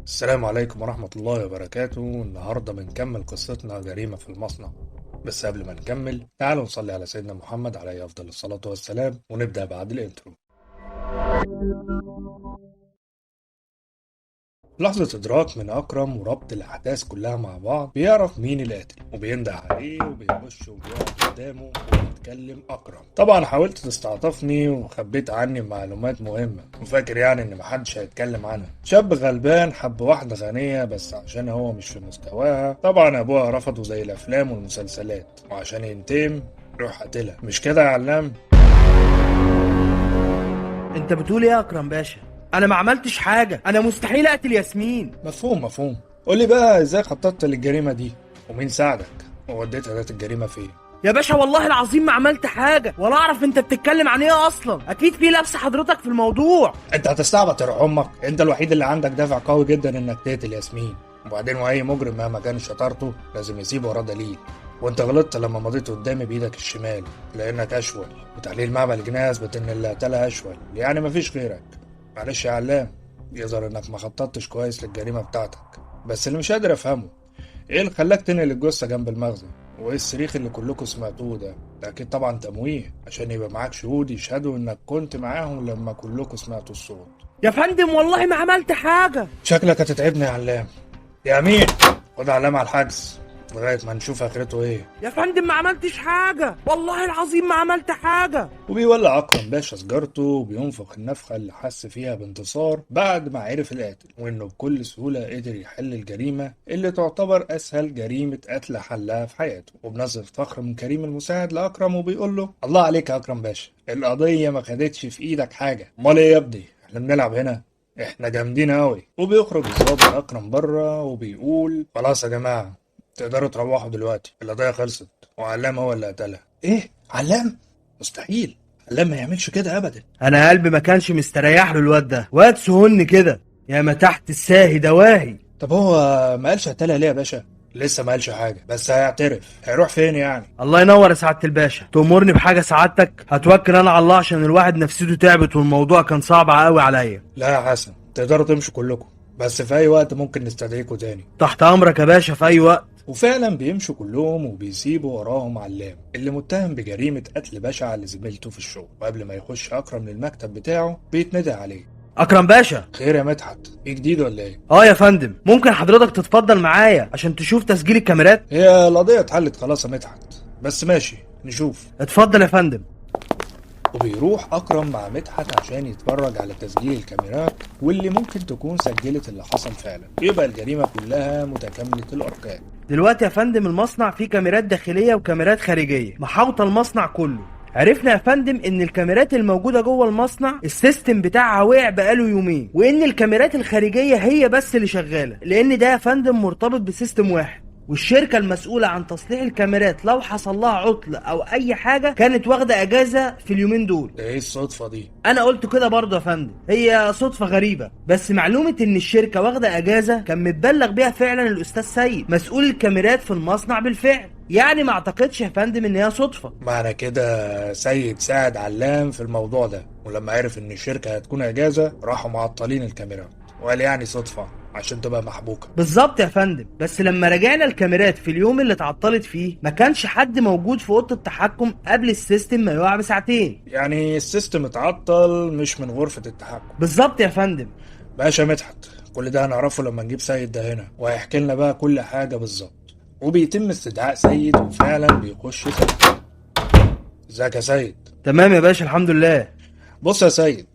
السلام عليكم ورحمة الله وبركاته. النهاردة بنكمل قصتنا جريمة في المصنع. بس قبل ما نكمل تعالوا نصلي على سيدنا محمد عليه أفضل الصلاة والسلام ونبدأ بعد الانترو. لحظة إدراك من أكرم وربط الأحداث كلها مع بعض، بيعرف مين القاتل وبينده عليه وبيخش وبيقعد قدامه وبيتكلم أكرم. طبعا حاولت تستعطفني وخبيت عني معلومات مهمة وفاكر يعني إن محدش هيتكلم عنها. شاب غلبان حب واحدة غنية بس عشان هو مش في مستواها، طبعا أبوها رفضه زي الأفلام والمسلسلات، وعشان ينتقم روح قتلها. مش كده يا علام؟ انت بتقول ايه يا اكرم باشا؟ انا ما عملتش حاجه، انا مستحيل اقتل ياسمين. مفهوم. قولي بقى ازاي خططت للجريمة دي ومين ساعدك ووديت أداة الجريمة فين؟ يا باشا والله العظيم ما عملت حاجه، ولا اعرف انت بتتكلم عن ايه اصلا. اكيد في لبس حضرتك في الموضوع. انت هتستعبط يا روح امك، انت الوحيد اللي عندك دافع قوي جدا انك تقتل ياسمين. وبعدين واي مجرم مهما كان شطارته لازم يسيب وراه دليل، وانت غلطت لما مضيت قدامي بايدك الشمال لانك اشول، وتحليل معمل الجنايه اثبت ان اللي قتلها اشول، يعني مفيش غيرك. معلش يا علام، يظهر انك ما خططتش كويس للجريمه بتاعتك. بس اللي مش قادر افهمه ايه اللي خلاك تنقل الجثه جنب المخزن؟ وايه الصريخ اللي كلكم سمعتوه ده؟ ده اكيد طبعا تمويه عشان يبقى معاك شهود يشهدوا انك كنت معاهم لما كلكم سمعتوا الصوت. يا فندم والله ما عملت حاجه. شكلك هتتعبني يا علام. يا امين، خد علام على الحجز لغايه ما نشوف اخرته ايه. يا فندم ما عملتش حاجه، والله العظيم ما عملت حاجه. وبيولع اكرم باشا سجارته وبينفخ النفخه اللي حس فيها بانتصار بعد ما عرف القاتل، وانه بكل سهوله قدر يحل الجريمه اللي تعتبر اسهل جريمه قتل حلها في حياته. وبنظره فخر من كريم المساعد لاكرم وبيقول له: الله عليك يا اكرم باشا، القضيه ما خدتش في ايدك حاجه. امال ايه يا ابني، احنا بنلعب هنا، احنا جامدين قوي. وبيخرج الظابط اكرم بره وبيقول: خلاص يا جماعه تقدروا تروحوا دلوقتي، القضيه خلصت وعلام هو اللي قتلها. ايه علام؟ مستحيل، علام ما يعملش كده ابدا. انا قلبي ما كانش مستريح له، الواد ده واد سهن كده، يا ما تحت الساهي دواهي. طب هو ما قالش قتلها ليه يا باشا؟ لسه ما قالش حاجه، بس هيعترف. هيروح فين يعني؟ الله ينور يا سعاده الباشا. تأمرني بحاجه سعادتك؟ هتوكل انا على الله عشان الواحد نفسيته تعبت والموضوع كان صعب قوي عليا. لا يا حسن، تقدروا تمشوا كلكم، بس في اي وقت ممكن نستدعيكوا تاني. تحت امرك يا باشا في اي وقت. وفعلا بيمشوا كلهم وبيسيبوا وراهم علام اللي متهم بجريمة قتل بشعة لزميلته في الشغل. وقبل ما يخش أكرم للمكتب بتاعه بيتندى عليه: اكرم باشا. خير يا مدحت، ايه جديد ولا ايه؟ اه يا فندم، ممكن حضرتك تتفضل معايا عشان تشوف تسجيل الكاميرات؟ هي القضية اتحلت خلاص يا مدحت، بس ماشي نشوف. اتفضل يا فندم. وبيروح أكرم مع مدحت عشان يتفرج على تسجيل الكاميرات واللي ممكن تكون سجلت اللي حصل فعلا، يبقى الجريمة كلها متكاملة الأركان. دلوقتي يا فندم المصنع فيه كاميرات داخلية وكاميرات خارجية محاوطة المصنع كله. عرفنا يا فندم ان الكاميرات الموجودة جوه المصنع السيستم بتاعها وقع بقاله يومين، وان الكاميرات الخارجية هي بس اللي شغالة، لان ده يا فندم مرتبط بسيستم واحد. والشركة المسؤولة عن تصليح الكاميرات لو حصل لها عطل او اي حاجة كانت واخدة اجازة في اليومين دول. ده ايه الصدفة دي؟ انا قلت كده برضه يا فندم، هي صدفة غريبة، بس معلومة ان الشركة واخدة اجازة كان متبلغ بيها فعلا الاستاذ سيد مسؤول الكاميرات في المصنع بالفعل. يعني ما اعتقدش يا فندم ان هي صدفة. معنى كده سيد ساعد علام في الموضوع ده، ولما عرف ان الشركة هتكون اجازة راحوا معطلين الكاميرات، وقال يعني صدفة عشان تبقى محبوكة. بالظبط يا فندم، بس لما راجعنا الكاميرات في اليوم اللي اتعطلت فيه ما كانش حد موجود في اوضه التحكم قبل السيستم ما يقع بساعتين. يعني السيستم اتعطل مش من غرفة التحكم. بالظبط يا فندم. باشا مدحت، كل ده هنعرفه لما نجيب سيد ده هنا وهيحكي لنا بقى كل حاجة بالظبط. وبيتم استدعاء سيد وفعلا بيخش سيد. ازيك يا سيد؟ تمام يا باشا الحمد لله. بص يا سيد،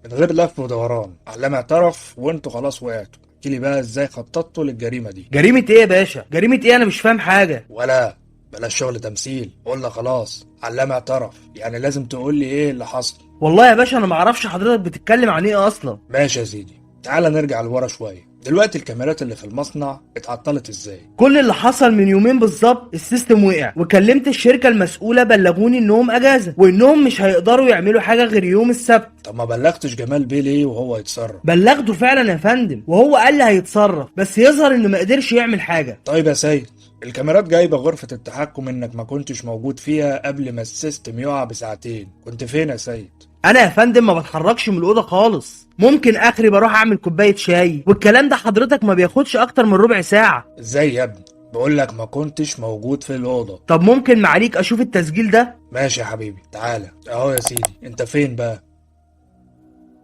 من غير لف ودوران، علام اعترف وانتوا خلاص وقعتوا. احكيلي بقى ازاي خططتوا للجريمة دي. جريمة ايه يا باشا؟ جريمة ايه؟ انا مش فاهم حاجة. ولا بلاش شغل تمثيل، قلنا خلاص علام اعترف، يعني لازم تقول لي ايه اللي حصل. والله يا باشا انا ما اعرفش حضرتك بتتكلم عن ايه اصلا. ماشي يا سيدي، تعال نرجع لورا شوية. دلوقتي الكاميرات اللي في المصنع اتعطلت ازاي؟ كل اللي حصل من يومين بالظبط السيستم وقع، وكلمت الشركة المسؤولة بلغوني انهم اجازة وانهم مش هيقدروا يعملوا حاجة غير يوم السبت. طب ما بلغتش جمال بيه ليه وهو يتصرف؟ بلغته فعلا يا فندم وهو قال لي هيتصرف، بس يظهر انه ما قدرش يعمل حاجة. طيب يا سيد، الكاميرات جايبة غرفة التحكم انك ما كنتش موجود فيها قبل ما السيستم يقع بساعتين، كنت فين يا سيد؟ انا يا فندم ما بتحركش من الاوضه خالص، ممكن اخري بروح اعمل كوبايه شاي، والكلام ده حضرتك ما بياخدش اكتر من ربع ساعه. ازاي يا ابني؟ بقول لك ما كنتش موجود في الاوضه. طب ممكن معاليك اشوف التسجيل ده؟ ماشي يا حبيبي، تعالى اهو يا سيدي. انت فين بقى؟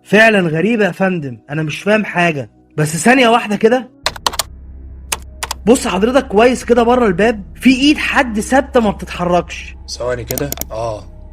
فعلا غريبه يا فندم، انا مش فاهم حاجه، بس ثانيه واحده كده. بص حضرتك كويس كده بره الباب في ايد حد ثابته ما بتتحركش. ثواني كده.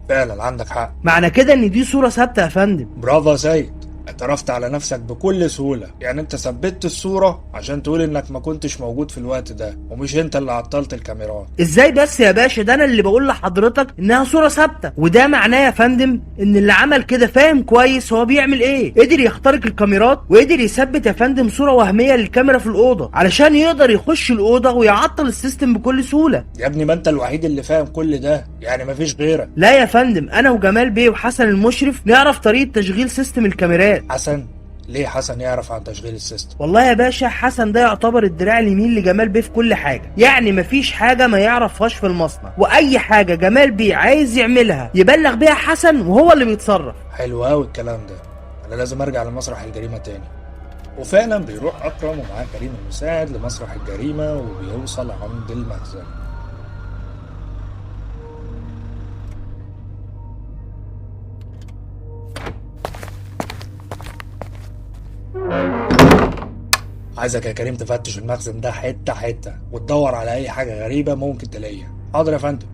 فعلا عندك حق. معنى كده ان دي صوره ثابته يا فندم. برافو يا سيد، اعترفت على نفسك بكل سهولة. يعني انت ثبتت الصورة عشان تقول انك ما كنتش موجود في الوقت ده، ومش انت اللي عطلت الكاميرات. ازاي بس يا باشا؟ ده انا اللي بقول لحضرتك انها صوره ثابته، وده معناه يا فندم ان اللي عمل كده فاهم كويس هو بيعمل ايه، قدر يخترق الكاميرات وقدر يثبت يا فندم صوره وهميه للكاميرا في الاوضه علشان يقدر يخش الاوضه ويعطل السيستم بكل سهوله. يا ابني ما انت الوحيد اللي فاهم كل ده، يعني مفيش غيرك. لا يا فندم، انا وجمال بيه وحسن المشرف نعرف طريقه تشغيل سيستم الكاميرات. حسن؟ ليه حسن يعرف عن تشغيل السيستم؟ والله يا باشا حسن ده يعتبر الدراع اليمين لجمال بيه في كل حاجه، يعني مفيش حاجه ما يعرفهاش في المصنع، واي حاجه جمال بيه عايز يعملها يبلغ بيها حسن وهو اللي بيتصرف. حلو قوي الكلام ده. انا لازم ارجع لمسرح الجريمة تاني. وفعلا بيروح اكرم ومعاه كريم المساعد لمسرح الجريمة، وبيوصل عند المخزن. عايزك يا كريم تفتش المخزن ده حتة حتة، وتدور على أي حاجة غريبة ممكن تلاقيها. حاضر يا فندم.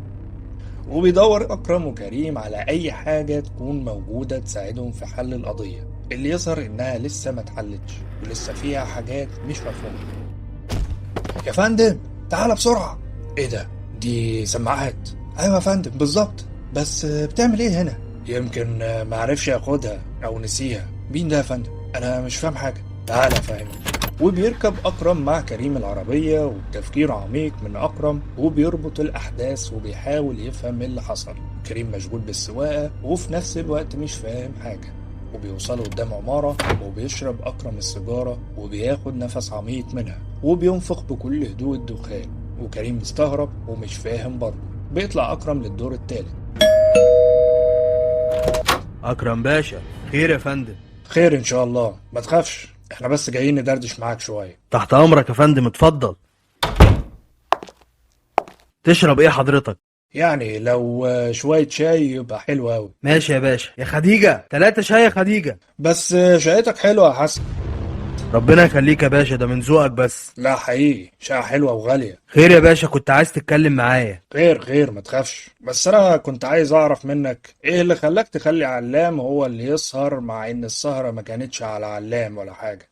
وبيدور أكرم وكريم على أي حاجة تكون موجودة تساعدهم في حل القضية اللي يظهر إنها لسه ما اتحلتش، ولسه فيها حاجات مش مفهومة. يا فندم تعالى بسرعة. إيه ده؟ دي سماعات. أيوة يا فندم بالظبط، بس بتعمل إيه هنا؟ يمكن معرفش ياخدها أو نسيها. مين ده يا فندم؟ أنا مش فاهم حاجة. تعالى أفهمك. وبيركب أكرم مع كريم العربية، وبتفكير عميق من أكرم وبيربط الأحداث وبيحاول يفهم اللي حصل. كريم مشغول بالسواقة وفي نفس الوقت مش فاهم حاجة. وبيوصلوا قدام عمارة، وبيشرب أكرم السيجارة وبياخد نفس عميق منها، وبينفخ بكل هدوء الدخان. وكريم مستغرب ومش فاهم برضه. بيطلع أكرم للدور التالت. اكرم باشا، خير يا فندم؟ خير إن شاء الله، ما تخافش، احنا بس جايين ندردش معاك شوية. تحت امرك يا فندم، اتفضل. تشرب ايه حضرتك؟ يعني لو شوية شاي يبقى حلو أوي. ماشي يا باشا. يا خديجه 3 شاي يا خديجه. بس شقتك حلوة يا حسن. ربنا يخليك يا باشا، ده من ذوقك بس. لا حقيقي شقة حلوة وغالية. خير يا باشا، كنت عايز تتكلم معايا. خير خير ما تخافش، بس أنا كنت عايز أعرف منك إيه اللي خلاك تخلي علام هو اللي يسهر، مع إن السهرة ما كانتش على علام ولا حاجة.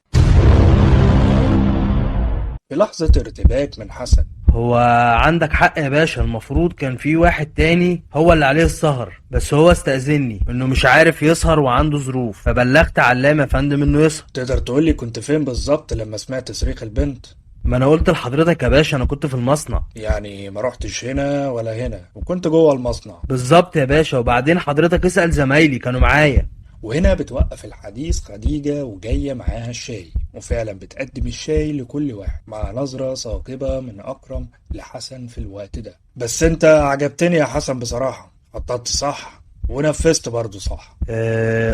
بلحظة ارتباك من حسن. هو عندك حق يا باشا، المفروض كان في واحد تاني هو اللي عليه السهر، بس هو استأذني انه مش عارف يسهر وعنده ظروف، فبلغت علام يا فندم انه يسهر. تقدر تقولي كنت فين بالظبط لما سمعت صريخ البنت؟ ما انا قلت لحضرتك يا باشا، انا كنت في المصنع. يعني ما رحتش هنا ولا هنا، وكنت جوه المصنع. بالظبط يا باشا، وبعدين حضرتك اسأل زمايلي كانوا معايا. وهنا بتوقف الحديث خديجة وجاية معاها الشاي، وفعلا بتقدم الشاي لكل واحد مع نظرة ثاقبة من أكرم لحسن في الوقت ده. بس انت عجبتني يا حسن بصراحة، خططت صح ونفذت برضو صح.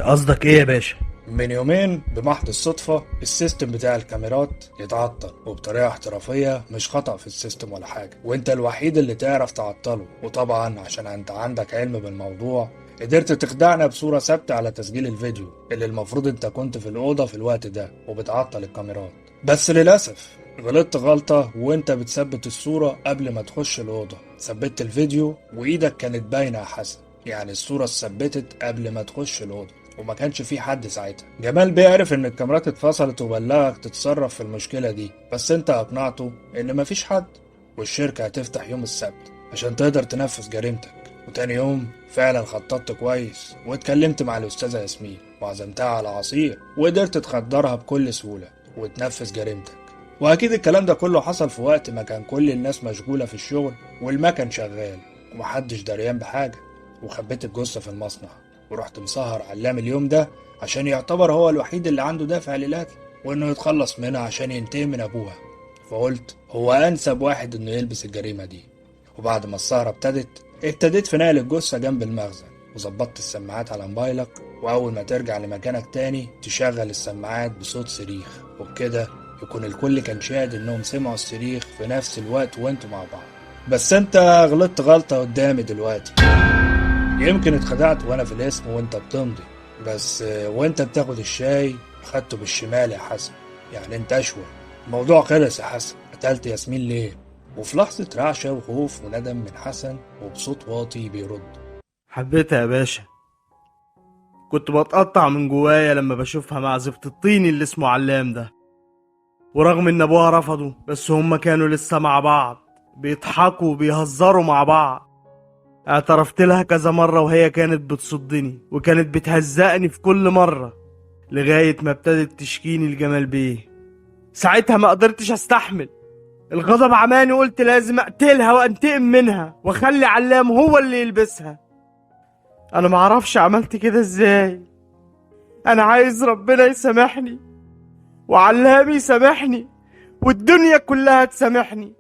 قصدك ايه يا باشا؟ من يومين بمحض الصدفة السيستم بتاع الكاميرات يتعطل، وبطريقة احترافية، مش خطأ في السيستم ولا حاجة، وانت الوحيد اللي تعرف تعطله. وطبعا عشان انت عندك علم بالموضوع قدرت تخدعنا بصورة ثابتة على تسجيل الفيديو اللي المفروض انت كنت في الأوضة في الوقت ده وبتعطل الكاميرات. بس للأسف غلطت غلطة وانت بتثبت الصورة قبل ما تخش الأوضة. ثبت الفيديو وإيدك كانت باينة يا حسن، يعني الصورة اتثبتت قبل ما تخش الأوضة، وما كانش في حد ساعتها. جمال بيعرف ان الكاميرات اتفصلت وبلغك تتصرف في المشكلة دي، بس انت اقنعته ان مفيش حد، والشركة هتفتح يوم السبت عشان تقدر تنفذ جريمتك. وتاني يوم فعلا خططت كويس، واتكلمت مع الأستاذة ياسمين وعزمتها على عصير، وقدرت تخدرها بكل سهولة وتنفذ جريمتك. وأكيد الكلام ده كله حصل في وقت ما كان كل الناس مشغولة في الشغل والمكن شغال ومحدش دريان بحاجة. وخبيت الجثة في المصنع، ورحت مسهر علام اليوم ده عشان يعتبر هو الوحيد اللي عنده دافع للقتل، وإنه يتخلص منها عشان ينتقم من أبوها. فقلت هو أنسب واحد إنه يلبس الجريمة دي. وبعد ما السهرة ابتديت في نقل الجثة جنب المخزن، وظبطت السماعات على موبايلك وأول ما ترجع لمكانك تاني تشغل السماعات بصوت صريخ، وبكده يكون الكل كان شاهد إنهم سمعوا الصريخ في نفس الوقت وانتوا مع بعض. بس انت غلطت غلطة قدامي دلوقتي. يمكن اتخدعت وانا في الاسم وانت بتمضي، بس وانت بتاخد الشاي خدته بالشمال يا حسن، يعني انت اشول. الموضوع خلص يا حسن، قتلت ياسمين ليه؟ وفي لحظة رعشة وخوف وندم من حسن وبصوت واطي بيرد: حبيتها يا باشا، كنت بتقطع من جوايا لما بشوفها مع زفت الطين اللي اسمه علام ده. ورغم ان ابوها رفضه، بس هما كانوا لسه مع بعض بيضحكوا وبيهزروا مع بعض. اعترفت لها كذا مرة وهي كانت بتصدني وكانت بتهزقني في كل مرة، لغاية ما ابتدت تشكيني الجمال بيه. ساعتها ما قدرتش استحمل، الغضب عماني، قلت لازم اقتلها وانتقم منها واخلي علام هو اللي يلبسها. انا معرفش عملت كده ازاي. انا عايز ربنا يسامحني وعلام يسامحني والدنيا كلها تسامحني.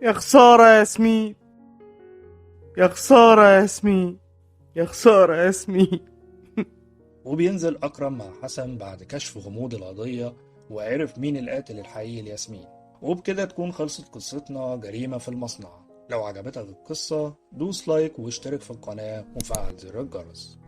يا خسارة يا ياسمين، يا خسارة يا ياسمين، يا خسارة يا ياسمين. وبينزل أكرم مع حسن بعد كشف غموض القضية وعرف مين القاتل الحقيقي لياسمين. وبكده تكون خلصت قصتنا جريمة في المصنع. لو عجبتك القصة دوس لايك واشترك في القناة وفعل زر الجرس.